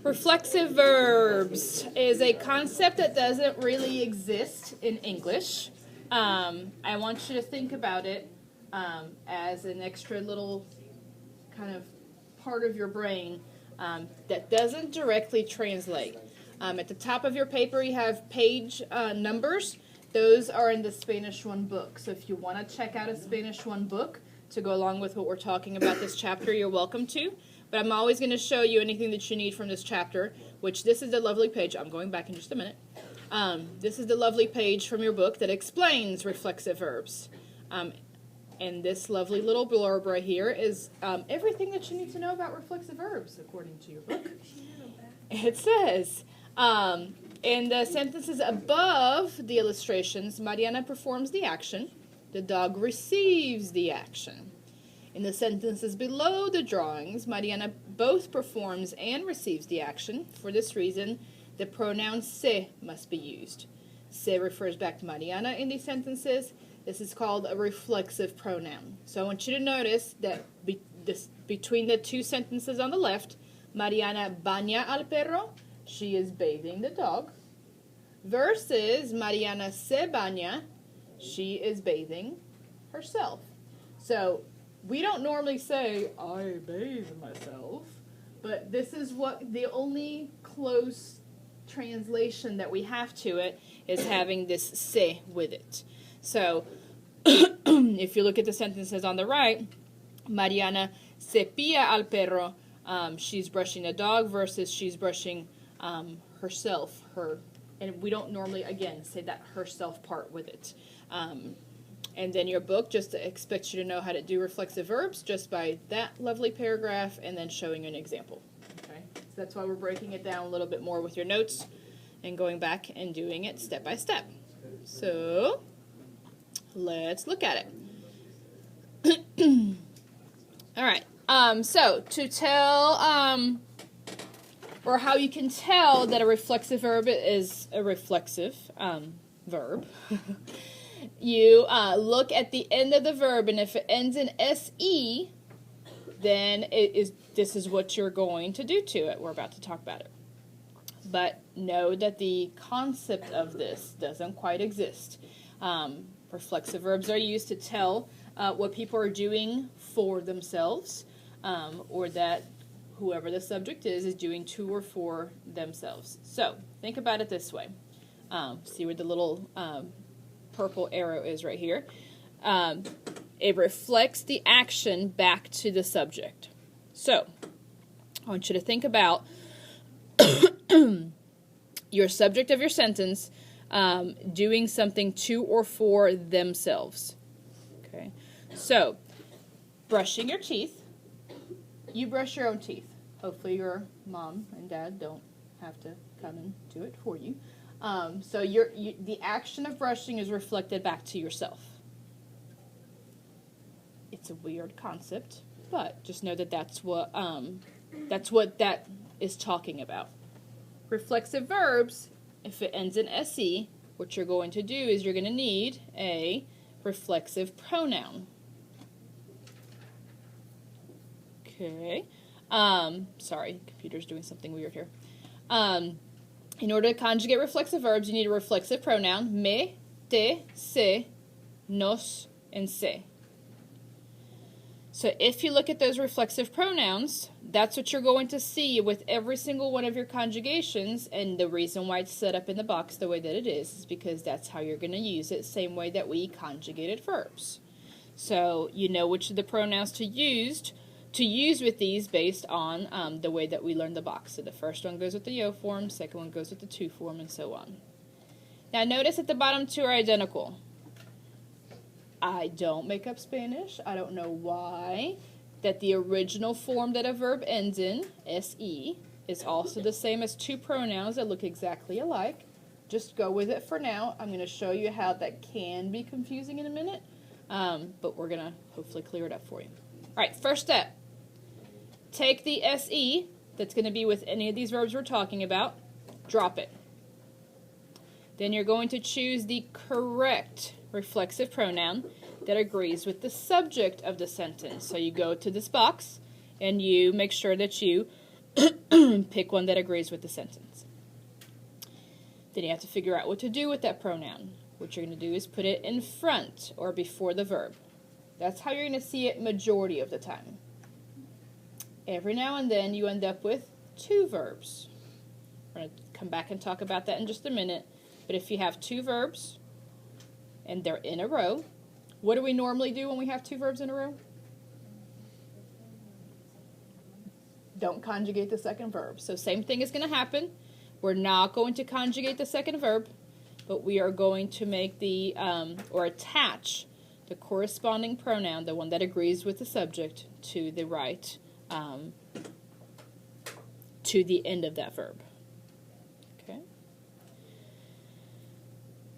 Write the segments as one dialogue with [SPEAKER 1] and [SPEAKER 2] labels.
[SPEAKER 1] Reflexive verbs is a concept that doesn't really exist in English. I want you to think about it as an extra little kind of part of your brain that doesn't directly translate. At the top of your paper you have page numbers. Those are in the Spanish 1 book. So if you want to check out a Spanish 1 book to go along with what we're talking about this chapter, you're welcome to. But I'm always going to show you anything that you need from this chapter, which this is the lovely page. I'm going back in just a minute. This is the lovely page from your book that explains reflexive verbs. And this lovely little blurb right here is everything that you need to know about reflexive verbs, according to your book. It says, in the sentences above the illustrations, Mariana performs the action. The dog receives the action. In the sentences below the drawings, Mariana both performs and receives the action. For this reason, the pronoun se must be used. Se refers back to Mariana in these sentences. This is called a reflexive pronoun. So I want you to notice that between the two sentences on the left, Mariana baña al perro, she is bathing the dog, versus Mariana se baña, she is bathing herself. So we don't normally say, I bathe myself, but this is what the only close translation that we have to it is having this se with it. So if you look at the sentences on the right, Mariana cepilla al perro, she's brushing the dog versus she's brushing herself, and we don't normally, again, say that herself part with it. And then your book just expects you to know how to do reflexive verbs just by that lovely paragraph and then showing an example. Okay, so that's why we're breaking it down a little bit more with your notes and going back and doing it step by step. So let's look at it. All right. So to tell, or how you can tell that a reflexive verb is a reflexive verb. You look at the end of the verb, and if it ends in se, then this is what you're going to do to it. We're about to talk about it. But know that the concept of this doesn't quite exist. Reflexive verbs are used to tell what people are doing for themselves, or that whoever the subject is doing to or for themselves. So think about it this way. See where the little purple arrow is right here. It reflects the action back to the subject. So I want you to think about your subject of your sentence doing something to or for themselves. Okay. So brushing your teeth. You brush your own teeth. Hopefully your mom and dad don't have to come and do it for you. So the action of brushing is reflected back to yourself. It's a weird concept, but just know that that's what that is talking about. Reflexive verbs, if it ends in se, what you're going to do is you're going to need a reflexive pronoun. Okay. Sorry, computer's doing something weird here. In order to conjugate reflexive verbs, you need a reflexive pronoun. Me, te, se, nos, and se. So if you look at those reflexive pronouns, that's what you're going to see with every single one of your conjugations. And the reason why it's set up in the box the way that it is because that's how you're going to use it, same way that we conjugated verbs. So you know which of the pronouns to use with these based on the way that we learned the box. So the first one goes with the yo form, second one goes with the to form, and so on. Now notice that the bottom two are identical. I don't make up Spanish. I don't know why. That the original form that a verb ends in, se, is also the same as two pronouns that look exactly alike. Just go with it for now. I'm going to show you how that can be confusing in a minute, but we're going to hopefully clear it up for you. All right, first step. Take the se that's going to be with any of these verbs we're talking about, drop it. Then you're going to choose the correct reflexive pronoun that agrees with the subject of the sentence. So you go to this box and you make sure that you Pick one that agrees with the sentence. Then you have to figure out what to do with that pronoun. What you're going to do is put it in front or before the verb. That's how you're going to see it majority of the time. Every now and then you end up with two verbs. We're going to come back and talk about that in just a minute. But if you have two verbs and they're in a row, what do we normally do when we have two verbs in a row? Don't conjugate the second verb. So same thing is going to happen. We're not going to conjugate the second verb, but we are going to make the, or attach the corresponding pronoun, the one that agrees with the subject, to the right, to the end of that verb. Okay?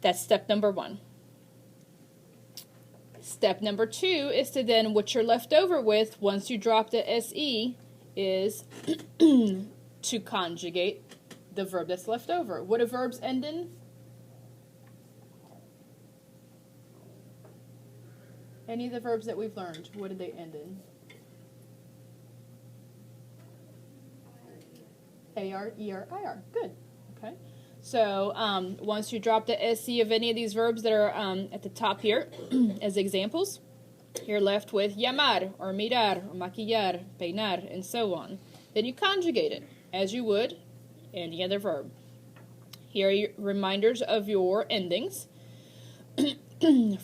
[SPEAKER 1] That's step number one. Step number two is to then, what you're left over with, once you drop the SE, is to conjugate the verb that's left over. What do verbs end in? Any of the verbs that we've learned, what did they end in? AR, ER, IR. Good. Okay. So once you drop the SE of any of these verbs that are at the top here as examples, you're left with llamar, or mirar, or maquillar, peinar, and so on. Then you conjugate it, as you would any other verb. Here are your reminders of your endings.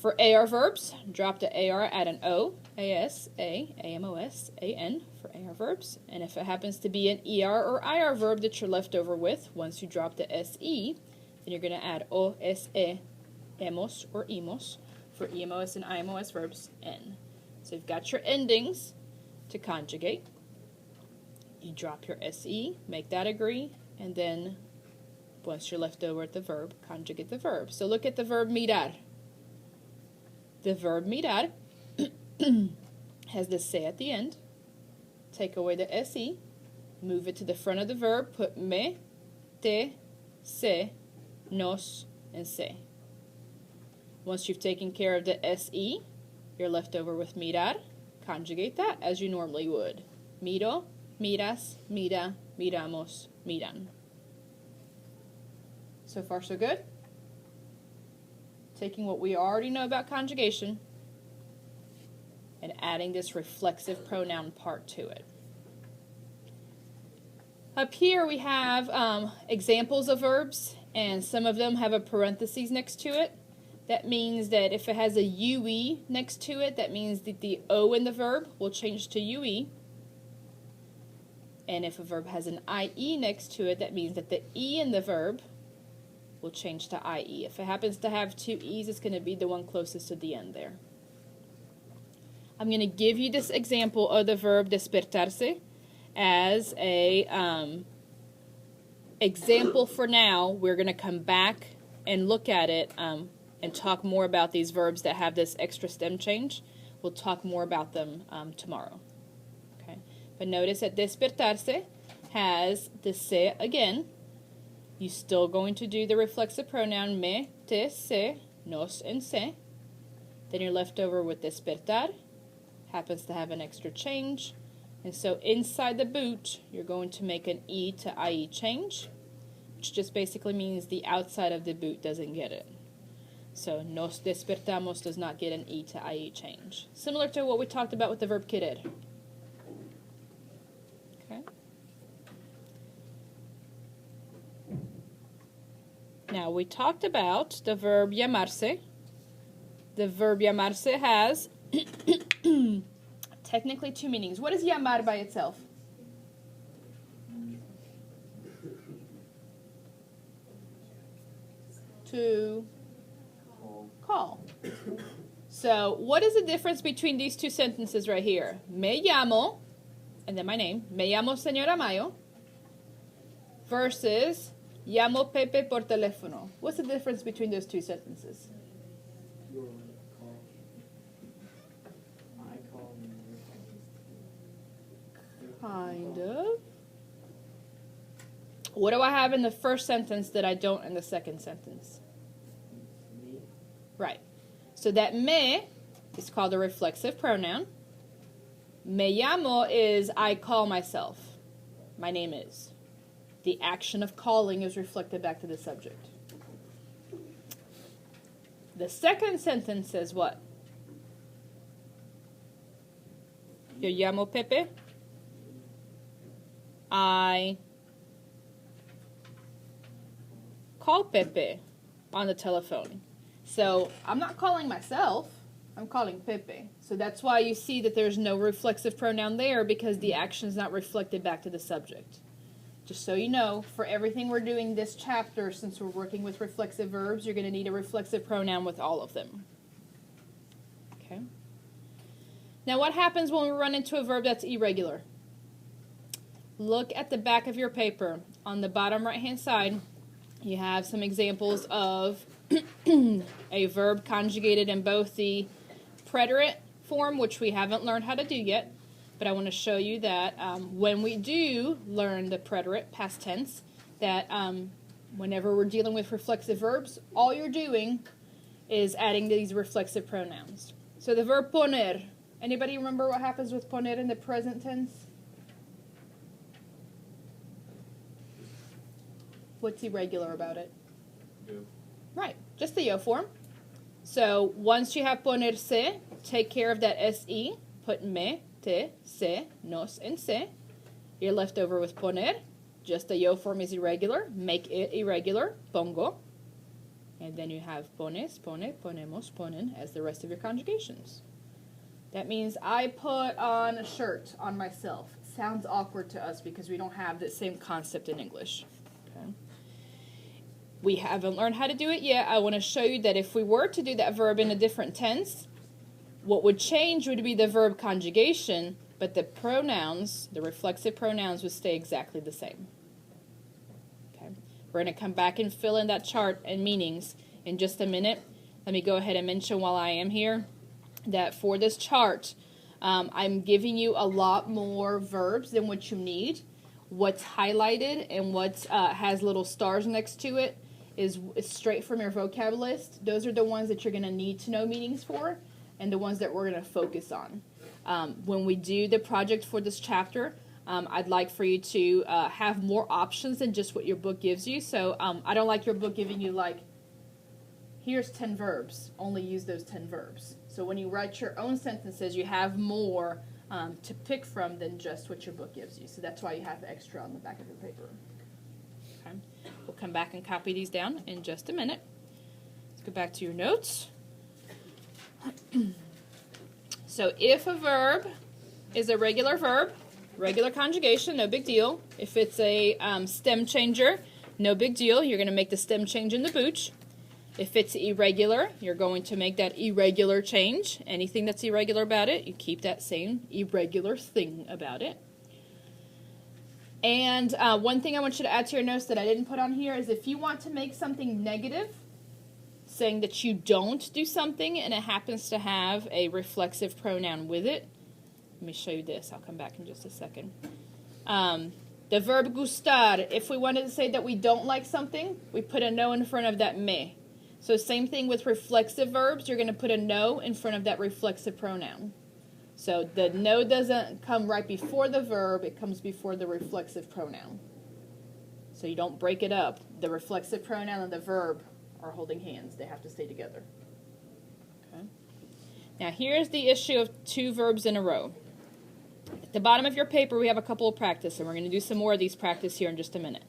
[SPEAKER 1] For AR verbs, drop the AR at an O, AS, A, AMOS, AN for AR verbs. And if it happens to be an ER or IR verb that you're left over with, once you drop the SE, then you're going to add O, S, E, EMOS or EMOS for EMOS and IMOS verbs, N. So you've got your endings to conjugate. You drop your SE, make that agree, and then once you're left over at the verb, conjugate the verb. So look at the verb mirar. The verb mirar has the se at the end. Take away the se, move it to the front of the verb, put me, te, se, nos, and se. Once you've taken care of the se, you're left over with mirar. Conjugate that as you normally would. Miro, miras, mira, miramos, miran. So far, so good? Taking what we already know about conjugation and adding this reflexive pronoun part to it. Up here we have examples of verbs, and some of them have a parenthesis next to it. That means that if it has a UE next to it, that means that the O in the verb will change to UE. And if a verb has an IE next to it, that means that the E in the verb will change to IE. If it happens to have two E's, it's going to be the one closest to the end there. I'm going to give you this example of the verb despertarse as a example for now. We're going to come back and look at it and talk more about these verbs that have this extra stem change. We'll talk more about them tomorrow. Okay. But notice that despertarse has the se again. You're still going to do the reflexive pronoun me, te, se, nos, and se. Then you're left over with despertar. Happens to have an extra change. And so inside the boot, you're going to make an E to IE change, which just basically means the outside of the boot doesn't get it. So nos despertamos does not get an E to IE change. Similar to what we talked about with the verb querer. Okay. Now, we talked about the verb llamarse. The verb llamarse has technically two meanings. What is llamar by itself? To call. So, what is the difference between these two sentences right here? Me llamo, and then my name, me llamo SenoraMayo, versus llamo Pepe por teléfono. What's the difference between those two sentences?
[SPEAKER 2] Your call. My call.
[SPEAKER 1] Kind of. What do I have in the first sentence that I don't in the second sentence?
[SPEAKER 2] Me.
[SPEAKER 1] Right. So that me is called a reflexive pronoun. Me llamo is I call myself. My name is. The action of calling is reflected back to the subject. The second sentence says what? Yo llamo Pepe. I call Pepe on the telephone. So I'm not calling myself, I'm calling Pepe. So that's why you see that there's no reflexive pronoun there, because the action is not reflected back to the subject. Just so you know, for everything we're doing this chapter, since we're working with reflexive verbs, you're going to need a reflexive pronoun with all of them. Okay. Now what happens when we run into a verb that's irregular? Look at the back of your paper. On the bottom right-hand side, you have some examples of a verb conjugated in both the preterite form, which we haven't learned how to do yet, but I want to show you that when we do learn the preterite, past tense, that whenever we're dealing with reflexive verbs, all you're doing is adding these reflexive pronouns. So the verb poner. Anybody remember what happens with poner in the present tense? What's irregular about it?
[SPEAKER 2] Yo.
[SPEAKER 1] Right, just the yo form. So once you have ponerse, take care of that se, put me, te, se, nos, and se. You're left over with poner. Just the yo form is irregular. Make it irregular, pongo. And then you have pones, pone, ponemos, ponen as the rest of your conjugations. That means I put on a shirt on myself. Sounds awkward to us because we don't have the same concept in English. Okay. We haven't learned how to do it yet. I want to show you that if we were to do that verb in a different tense, what would change would be the verb conjugation, but the pronouns, the reflexive pronouns, would stay exactly the same. Okay. We're going to come back and fill in that chart and meanings in just a minute. Let me go ahead and mention while I am here that for this chart, I'm giving you a lot more verbs than what you need. What's highlighted and what has little stars next to it is straight from your vocab list. Those are the ones that you're going to need to know meanings for, and the ones that we're going to focus on. When we do the project for this chapter, I'd like for you to have more options than just what your book gives you. So I don't like your book giving you like, here's 10 verbs, only use those 10 verbs. So when you write your own sentences, you have more to pick from than just what your book gives you. So that's why you have extra on the back of your paper. Okay. We'll come back and copy these down in just a minute. Let's go back to your notes. So if a verb is a regular verb, regular conjugation, no big deal. If it's a stem changer, no big deal. You're going to make the stem change in the booch. If it's irregular, you're going to make that irregular change. Anything that's irregular about it, you keep that same irregular thing about it. And one thing I want you to add to your notes that I didn't put on here is if you want to make something negative, saying that you don't do something and it happens to have a reflexive pronoun with it. Let me show you this. I'll come back in just a second. The verb gustar, if we wanted to say that we don't like something, we put a no in front of that me. So same thing with reflexive verbs. You're going to put a no in front of that reflexive pronoun. So the no doesn't come right before the verb. It comes before the reflexive pronoun. So you don't break it up. The reflexive pronoun and the verb are holding hands. They have to stay together. Okay. Now here's the issue of two verbs in a row. At the bottom of your paper we have a couple of practice, and we're going to do some more of these practice here in just a minute.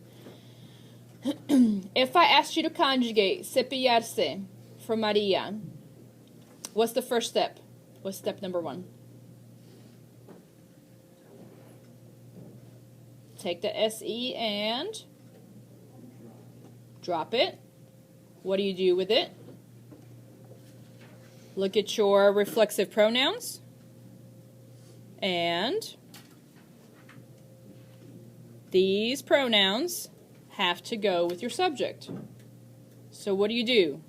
[SPEAKER 1] If I asked you to conjugate cepillarse for Maria, what's the first step? What's step number 1? Take the SE and drop it. What do you do with it? Look at your reflexive pronouns. And these pronouns have to go with your subject. So what do?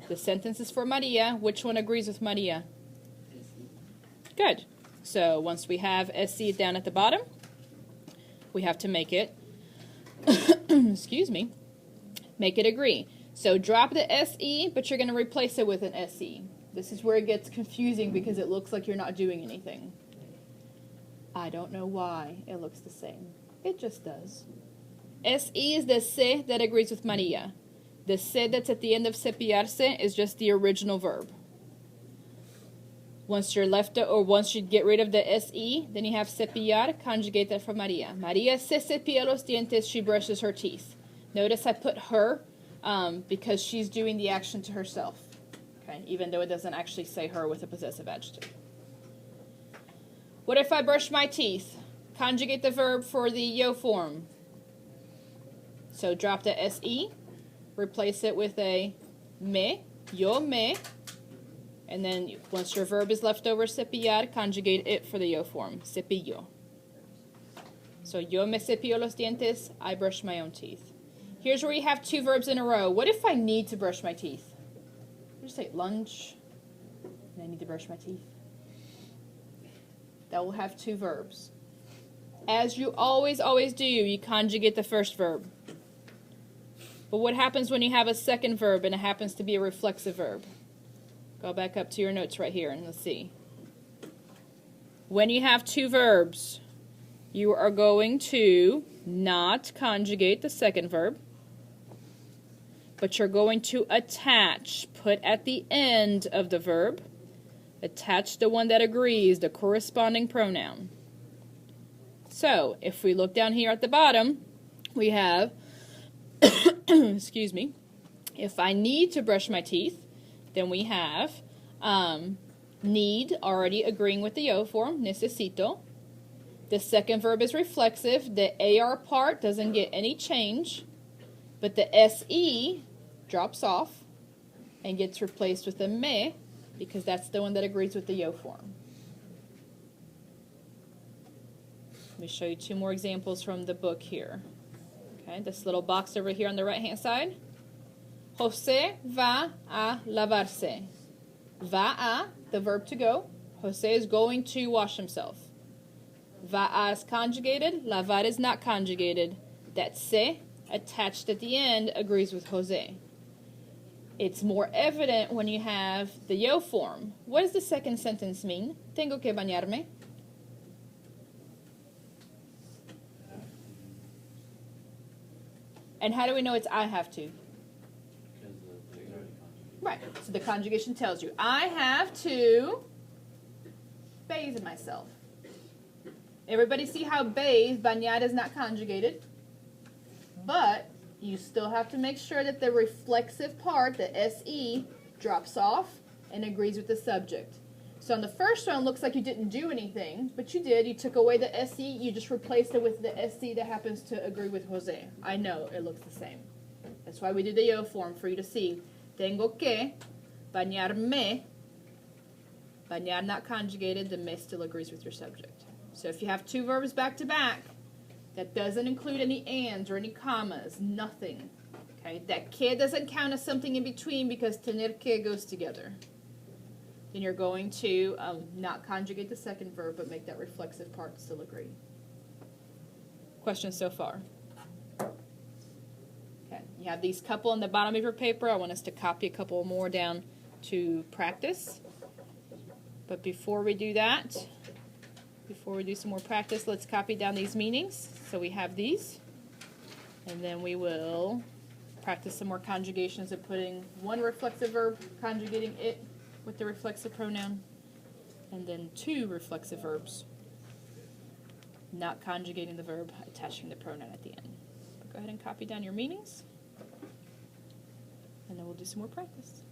[SPEAKER 1] The sentence is for Maria. Which one agrees with Maria? Good. So once we have SC down at the bottom, we have to make it, excuse me, make it agree. So drop the SE, but you're going to replace it with an SE. This is where it gets confusing because it looks like you're not doing anything. I don't know why it looks the same. It just does. SE is the se that agrees with Maria. The se that's at the end of cepillarse is just the original verb. Once once you get rid of the SE, then you have cepillar, conjugate that for Maria. Maria se cepilla los dientes, she brushes her teeth. Notice I put her because she's doing the action to herself. Okay, even though it doesn't actually say her with a possessive adjective. What if I brush my teeth? Conjugate the verb for the yo form. So drop the SE, replace it with a me, yo me, and then once your verb is left over, cepillar, conjugate it for the yo form, cepillo. So yo me cepillo los dientes, I brush my own teeth. Here's where you have two verbs in a row. What if I need to brush my teeth? I just ate lunch, and I need to brush my teeth. That will have two verbs. As you always do, you conjugate the first verb. But what happens when you have a second verb and it happens to be a reflexive verb? Go back up to your notes right here and let's see. When you have two verbs, you are going to not conjugate the second verb, but you're going to attach, put at the end of the verb, attach the one that agrees, the corresponding pronoun. So, if we look down here at the bottom, we have, excuse me, if I need to brush my teeth, then we have need, already agreeing with the yo form, necesito. The second verb is reflexive. The AR part doesn't get any change, but the SE drops off and gets replaced with a me, because that's the one that agrees with the yo form. Let me show you two more examples from the book here. Okay, this little box over here on the right-hand side. José va a lavarse. Va a, the verb to go. José is going to wash himself. Va a is conjugated. Lavar is not conjugated. That se, attached at the end, agrees with José. It's more evident when you have the yo form. What does the second sentence mean? Tengo que bañarme. And how do we know it's I have to? Right, so the conjugation tells you, I have to bathe myself. Everybody see how bathe, bañar is not conjugated, but you still have to make sure that the reflexive part, the SE, drops off and agrees with the subject. So on the first one, it looks like you didn't do anything, but you did. You took away the SE, you just replaced it with the SE that happens to agree with Jose. I know, it looks the same. That's why we did the yo form, for you to see. Tengo que bañarme. Bañar not conjugated, the me still agrees with your subject. So if you have two verbs back to back, that doesn't include any ands or any commas, nothing. Okay, that que doesn't count as something in between because tener que goes together. Then you're going to not conjugate the second verb, but make that reflexive part still agree. Questions so far? Okay, you have these couple on the bottom of your paper. I want us to copy a couple more down to practice. But before we do that, before we do some more practice, let's copy down these meanings. So we have these, and then we will practice some more conjugations of putting one reflexive verb, conjugating it with the reflexive pronoun, and then two reflexive verbs, not conjugating the verb, attaching the pronoun at the end. But go ahead and copy down your meanings, and then we'll do some more practice.